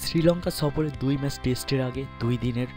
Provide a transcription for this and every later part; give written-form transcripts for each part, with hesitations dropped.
শ্রীলঙ্কা সফরে 2 ম্যাচ টেস্টের আগে 2 দিনের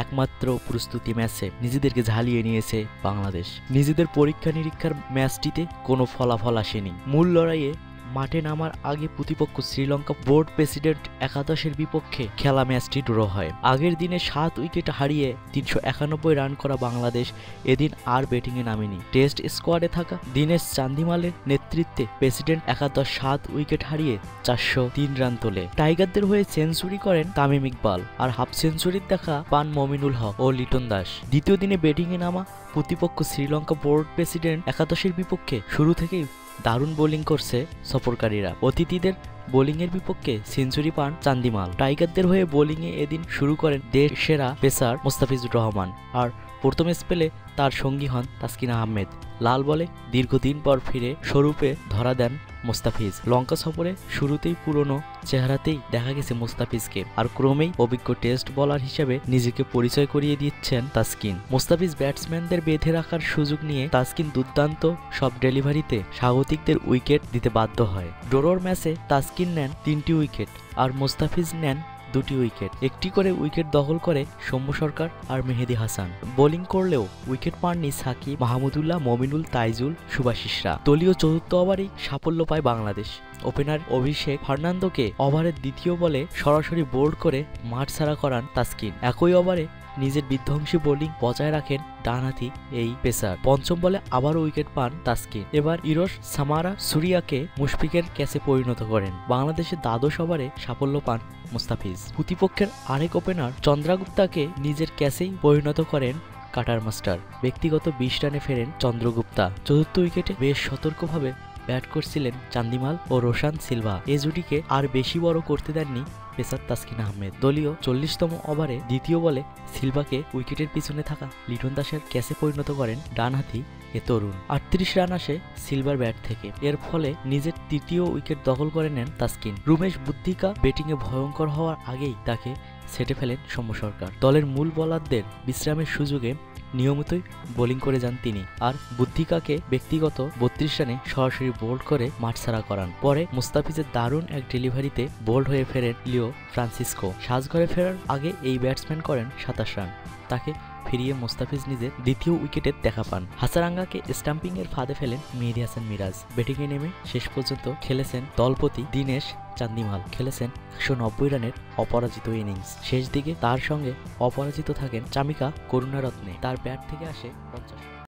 একমাত্র প্রস্তুতি ম্যাচে নিজেদেরকে ঝালিয়ে নিয়েছে বাংলাদেশ। নিজেদের পরীক্ষা নিরীক্ষার ম্যাচটিতে কোনো ফলাফল আসেনি। মূল লড়াইয়ে মাঠে নামার আগে প্রতিপক্ষ শ্রীলঙ্কা বোর্ড প্রেসিডেন্ট একাদশের বিপক্ষে খেলা ম্যাচটি ড্র হয়। আগের দিনে 7 উইকেট হারিয়ে 391 রান করা বাংলাদেশ এদিন আর ব্যাটিংয়ে নামেনি। টেস্ট স্কোয়াডে থাকা দীনেশ চান্দিমালের নেতৃত্বে প্রেসিডেন্ট একাদশ 7 উইকেট হারিয়ে 403 রান তোলে। টাইগারদের হয়ে সেঞ্চুরি করেন তামিম ইকবাল, আর হাফ সেঞ্চুরির দেখা পান মমিনুল হক ও লিটন দাস। দ্বিতীয় দিনে ব্যাটিংয়ে নামা প্রতিপক্ষ শ্রীলঙ্কা বোর্ড প্রেসিডেন্ট একাদশের বিপক্ষে শুরু থেকেই দারুণ বোলিং করছে সফরকারীরা। অতিথিদের বোলিংয়ের বিপক্ষে সেঞ্চুরি পান চান্দিমাল। টাইগারদের হয়ে বোলিংয়ে এদিন শুরু করেন দেশ সেরা পেসার মোস্তাফিজুর রহমান, আর প্রথম স্পেলে তার সঙ্গী হন তাসকিন আহমেদ। লাল বলে দীর্ঘদিন পর ফিরে স্বরূপে ধরা দেন মোস্তাফিজ। লঙ্কা সফরে শুরুতেই পুরনো চেহারাতেই দেখা গেছে মোস্তাফিজকে, আর ক্রমেই অভিজ্ঞ টেস্ট বোলার হিসেবে নিজেকে পরিচয় করিয়ে দিচ্ছেন তাসকিন। মোস্তাফিজ ব্যাটসম্যানদের বেঁধে রাখার সুযোগ নিয়ে তাসকিন দুর্দান্ত সব ডেলিভারিতে স্বাগতিকদের উইকেট দিতে বাধ্য হয়। ড্রোর ম্যাচে তাসকিন নেন 3টি উইকেট আর মোস্তাফিজ নেন 2টি উইকেট। একটি করে উইকেট দখল করে সৌম্য সরকার আর মেহেদী হাসান। বোলিং করলেও উইকেট পাননি সাকিব, মাহমুদুল্লাহ, মমিনুল, তাইজুল, সুভাশিসরা। দলীয় চতুর্থ ওভারেই সাফল্য পায় বাংলাদেশ। ওপেনার অভিষেক ফার্নান্দোকে ওভারের দ্বিতীয় বলে সরাসরি বোল্ড করে মাঠ ছাড়া করান তাসকিন। একই ওভারে নিজের বিধ্বংসী বোলিং বজায় রাখেন ডানহাতি এই পেসার। পঞ্চম বলে আবারও উইকেট পান তাসকিন। এবার ইরোস সামারা সুরিয়াকে মুশফিকের ক্যাচে পরিণত করেন। বাংলাদেশের দ্বাদশ ওভারে সাফল্য পান মুস্তাফিজ। প্রতিপক্ষের আরেক ওপেনার চন্দ্রগুপ্তাকে নিজের ক্যাচেই পরিণত করেন কাটার মাস্টার। ব্যক্তিগত 20 রানে ফেরেন চন্দ্রগুপ্তা। চতুর্থ উইকেটে বেশ সতর্কভাবে ব্যাট করছিলেন চান্দিমাল ও রোশান সিলভা। এ জুটিকে আর বেশি বড় করতে দেননি পেসার তাসকিন আহমেদ। দলীয় 40তম ওভারে দ্বিতীয় বলে সিলভাকে উইকেটের পিছনে থাকা লিটন দাসের ক্যাচে পরিণত করেন ডানহাতি এ তরুণ। 38 রান আসে সিলভার ব্যাট থেকে। এর ফলে নিজের তৃতীয় উইকেট দখল করে নেন তাসকিন। রুমেশ বুদ্ধিকা ব্যাটিংয়ে ভয়ঙ্কর হওয়ার আগেই তাকে সেটে ফেলেন সৌম্য সরকার। দলের মূল বোলারদের বিশ্রামের সুযোগে নিয়মিতই বোলিং করে যান তিনি, আর বুদ্ধিকাকে ব্যক্তিগত 32 রানে সরাসরি বোল্ড করে মাঠ ছাড়া করান। পরে মুস্তাফিজের দারুণ এক ডেলিভারিতে বোল্ড হয়ে ফেরেন লিও ফ্রান্সিসকো। সাজঘরে ফেরার আগে এই ব্যাটসম্যান করেন 27 রান। তাকে ফিরিয়ে মুস্তাফিজ নিজের দ্বিতীয় উইকেটের দেখা পান। হাসারাঙ্গাকে স্টাম্পিং এর ফাঁদে ফেলেন মেহেদী হাসান মিরাজ। ব্যাটিংয়ে নেমে শেষ পর্যন্ত খেলেছেন দলপতি দীনেশ চান্দিমাল। খেলেছেন 190 রানের অপরাজিত ইনিংস। শেষ দিকে তার সঙ্গে অপরাজিত থাকেন চামিকা করুণারত্নে। তার ব্যাট থেকে আসে 50।